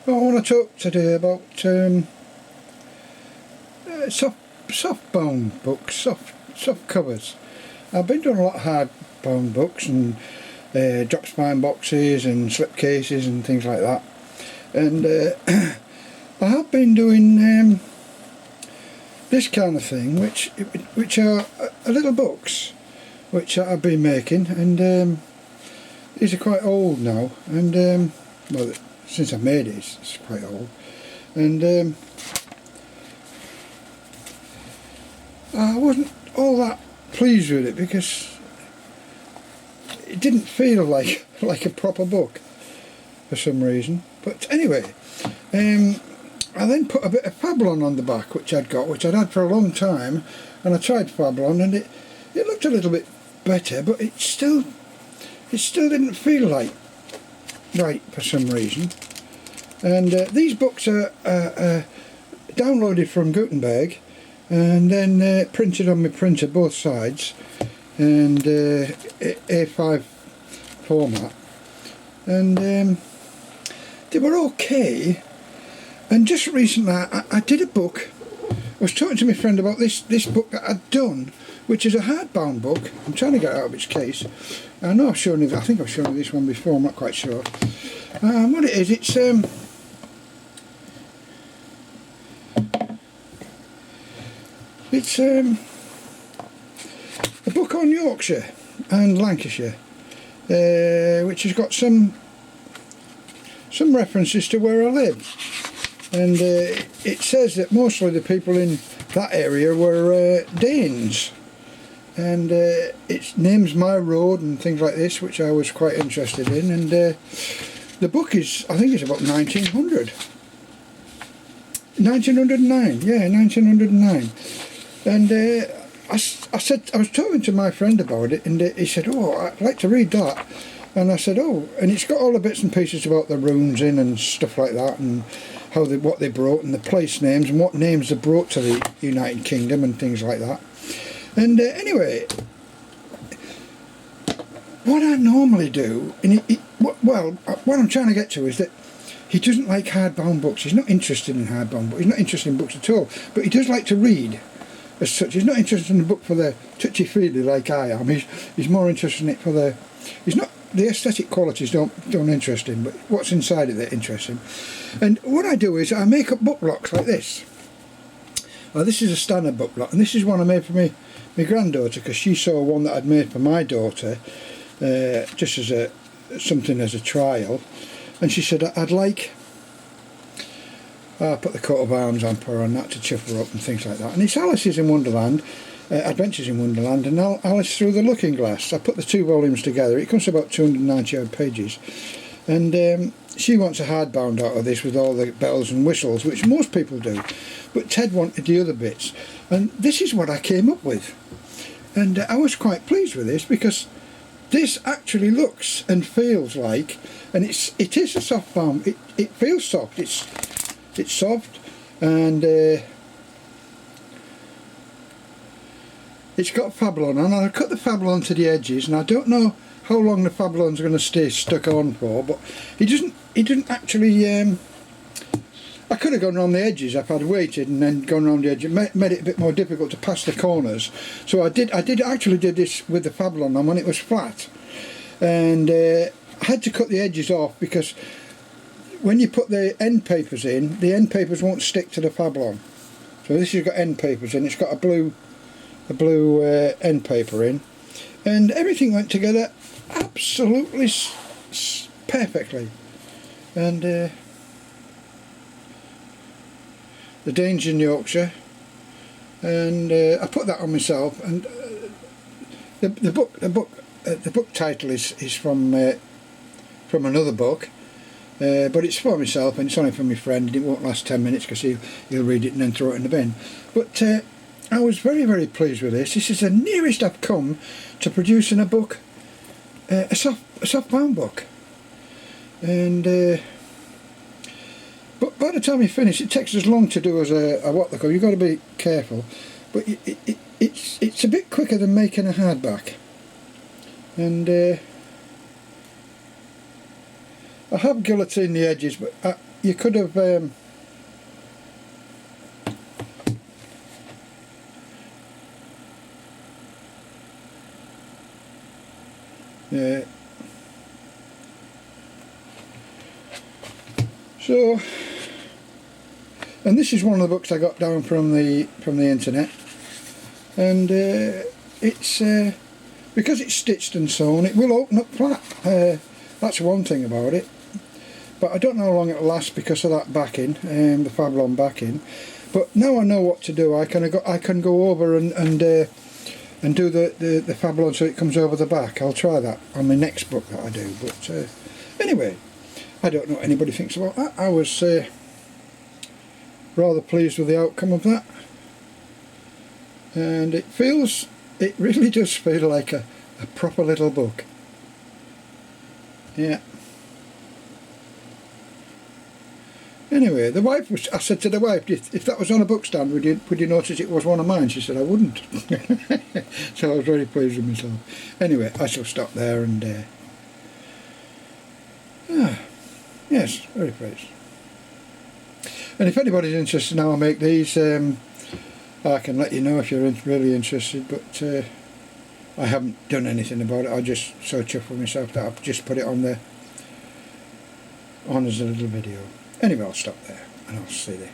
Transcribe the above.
I want to talk today about softbound books, soft covers. I've been doing a lot of hardbound books and drop spine boxes and slipcases and things like that, and I have been doing this kind of thing, which are little books which I've been making, and these are quite old now, and well, since I made it, it's quite old, and I wasn't all that pleased with it because it didn't feel like a proper book for some reason. But anyway, I then put a bit of Fablon on the back, which I'd had for a long time, and I tried Fablon, and it looked a little bit better, but it still didn't feel like right for some reason. And these books are downloaded from Gutenberg and then printed on my printer, both sides, and A5 format, and they were okay. And just recently I did a book. I was talking to my friend about this book that I'd done, which is a hardbound book. I'm trying to get it out of its case. I know I've shown you, I think I've shown you this one before, I'm not quite sure. What it is, it's a book on Yorkshire and Lancashire, which has got some references to where I live, and it says that mostly the people in that area were Danes, and it names my road and things like this, which I was quite interested in, and the book is, I think it's about 1900. 1909, yeah, 1909. And I was talking to my friend about it, and he said, "Oh, I'd like to read that." And I said, "Oh," and it's got all the bits and pieces about the runes in and stuff like that, and what they brought, and the place names and what names they brought to the United Kingdom and things like that. And anyway, what I normally do, and what I'm trying to get to is that he doesn't like hardbound books. He's not interested in hardbound books. He's not interested in books at all. But he does like to read as such. He's not interested in a book for the touchy-feely like I am. He's more interested in it for the... He's not... The aesthetic qualities don't interest him, but what's inside of it interests him. And what I do is I make up book blocks like this. This is a standard book block, and this is one I made for my granddaughter, because she saw one that I'd made for my daughter, just as something as a trial. And she said, I'd like... I put the coat of arms on for her and that to chuff her up and things like that. And it's Alice's in Wonderland, Adventures in Wonderland, and Alice Through the Looking Glass. I put the two volumes together. It comes to about 290 odd pages. And she wants a hardbound out of this with all the bells and whistles, which most people do. But Ted wanted the other bits. And this is what I came up with. And I was quite pleased with this, because this actually looks and feels like, and it is a softbound. It feels soft. It's soft, and it's got Fablon on. I cut the Fablon to the edges, and I don't know how long the Fablon's going to stay stuck on for. But he didn't actually. I could have gone around the edges if I'd waited and then gone around the edge. It made it a bit more difficult to pass the corners. So I did actually did this with the Fablon on when it was flat, and I had to cut the edges off because when you put the end papers in, the end papers won't stick to the Fablon. So this has got end papers in. It's got a blue end paper in, and everything went together absolutely perfectly. And the Danes in Yorkshire, and I put that on myself. And the book title is from another book. But it's for myself, and it's only for my friend, and it won't last 10 minutes because he'll read it and then throw it in the bin. But I was very, very pleased with this. This is the nearest I've come to producing a book, a softbound book. And but by the time you finish, it takes as long to do as a what they call. You've got to be careful, but it's a bit quicker than making a hardback. And I have guillotined the edges, but you could have yeah. So, and this is one of the books I got down from the internet, and it's because it's stitched and sewn, it will open up flat. That's one thing about it. But I don't know how long it'll last because of that backing, the Fablon backing. But now I know what to do. I can go over and do the Fablon so it comes over the back. I'll try that on my next book that I do. But anyway, I don't know what anybody thinks about that. I was rather pleased with the outcome of that, and it really does feel like a proper little book. Yeah. Anyway, I said to the wife, if that was on a book stand, would you notice it was one of mine? She said, I wouldn't. So I was very pleased with myself. Anyway, I shall stop there and yes, very pleased. And if anybody's interested in how I make these, I can let you know if you're really interested, but I haven't done anything about it. I just so chuffed with myself that I've just put it on as a little video. Anyway, I'll stop there and I'll see you.